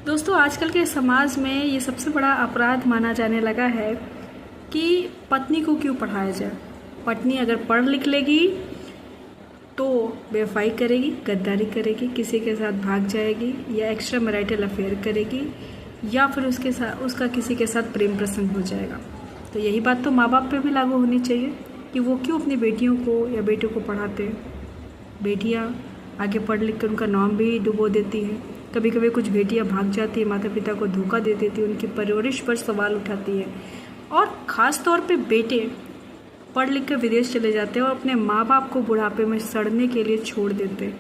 दोस्तों, आजकल के समाज में ये सबसे बड़ा अपराध माना जाने लगा है कि पत्नी को क्यों पढ़ाया जाए। पत्नी अगर पढ़ लिख लेगी तो बेवफाई करेगी, गद्दारी करेगी, किसी के साथ भाग जाएगी या एक्स्ट्रा मैरिटल अफेयर करेगी या फिर उसका किसी के साथ प्रेम प्रसंग हो जाएगा। तो यही बात तो माँ बाप पे भी लागू होनी चाहिए कि वो क्यों अपनी बेटियों को या बेटों को पढ़ाते हैं। बेटियाँ आगे पढ़ लिख कर उनका नाम भी डुबो देती हैं। कभी कभी कुछ बेटियां भाग जाती है, माता पिता को धोखा दे देती है, उनकी परवरिश पर सवाल उठाती है। और ख़ास तौर पे बेटे पढ़ लिख कर विदेश चले जाते हैं और अपने माँ बाप को बुढ़ापे में सड़ने के लिए छोड़ देते हैं।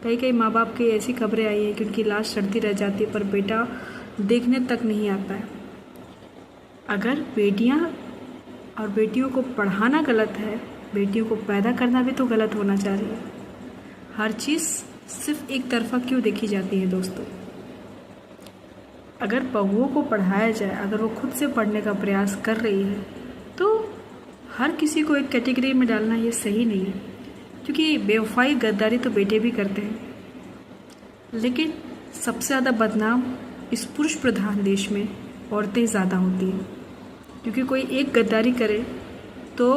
कई कई माँ बाप की ऐसी खबरें आई हैं कि उनकी लाश सड़ती रह जाती है पर बेटा देखने तक नहीं आता है। अगर बेटियाँ और बेटियों को पढ़ाना गलत है, बेटियों को पैदा करना भी तो गलत होना चाहिए। हर चीज़ सिर्फ एक तरफा क्यों देखी जाती है दोस्तों। अगर बहुओं को पढ़ाया जाए, अगर वो खुद से पढ़ने का प्रयास कर रही है तो हर किसी को एक कैटेगरी में डालना ये सही नहीं है, क्योंकि बेवफाई गद्दारी तो बेटे भी करते हैं। लेकिन सबसे ज़्यादा बदनाम इस पुरुष प्रधान देश में औरतें ज़्यादा होती हैं, क्योंकि कोई एक गद्दारी करे तो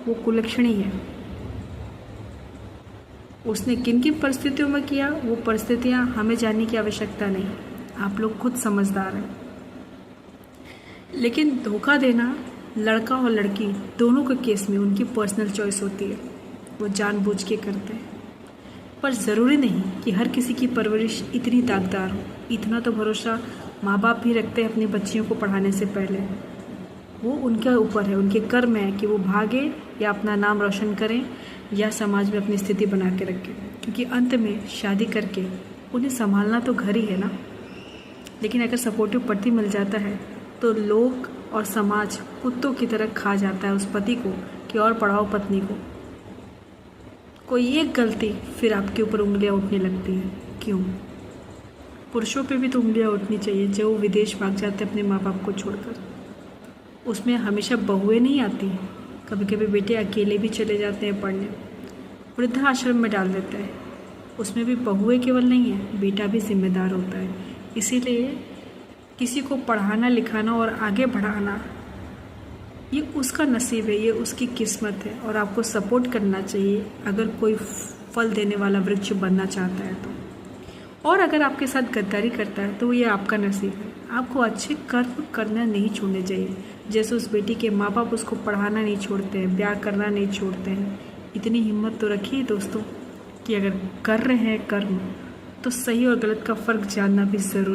वो कुलक्षणी है। उसने किन किन परिस्थितियों में किया, वो परिस्थितियां हमें जानने की आवश्यकता नहीं, आप लोग खुद समझदार हैं। लेकिन धोखा देना लड़का और लड़की दोनों के केस में उनकी पर्सनल चॉइस होती है, वो जानबूझ के करते हैं। पर ज़रूरी नहीं कि हर किसी की परवरिश इतनी दागदार हो। इतना तो भरोसा माँ बाप भी रखते हैं अपनी बच्चियों को पढ़ाने से पहले। वो उनके ऊपर है, उनके कर्म है कि वो भागे या अपना नाम रोशन करें या समाज में अपनी स्थिति बना के रखें, क्योंकि अंत में शादी करके उन्हें संभालना तो घर ही है ना। लेकिन अगर सपोर्टिव पति मिल जाता है तो लोग और समाज कुत्तों की तरह खा जाता है उस पति को कि और पढ़ाओ पत्नी को। कोई एक गलती फिर आपके ऊपर उंगलियां उठने लगती हैं। क्यों? पुरुषों पे भी तो उंगलियां उठनी चाहिए जो विदेश भाग जाते हैं अपने माँ बाप को छोड़कर। उसमें हमेशा बहुएं नहीं आती, कभी कभी बेटे अकेले भी चले जाते हैं पढ़ने, वृद्धाश्रम में डाल देते हैं। उसमें भी बहुएं केवल नहीं है, बेटा भी जिम्मेदार होता है। इसीलिए किसी को पढ़ाना लिखाना और आगे बढ़ाना ये उसका नसीब है, ये उसकी किस्मत है और आपको सपोर्ट करना चाहिए अगर कोई फल देने वाला वृक्ष बनना चाहता है तो। और अगर आपके साथ गद्दारी करता है तो ये आपका नसीब है। आपको अच्छे कर्म करना नहीं छोड़ने चाहिए। जैसे उस बेटी के माँ बाप उसको पढ़ाना नहीं छोड़ते हैं, ब्याह करना नहीं छोड़ते हैं। इतनी हिम्मत तो रखिए दोस्तों कि अगर कर रहे हैं कर्म तो सही और गलत का फ़र्क जानना भी ज़रूरी।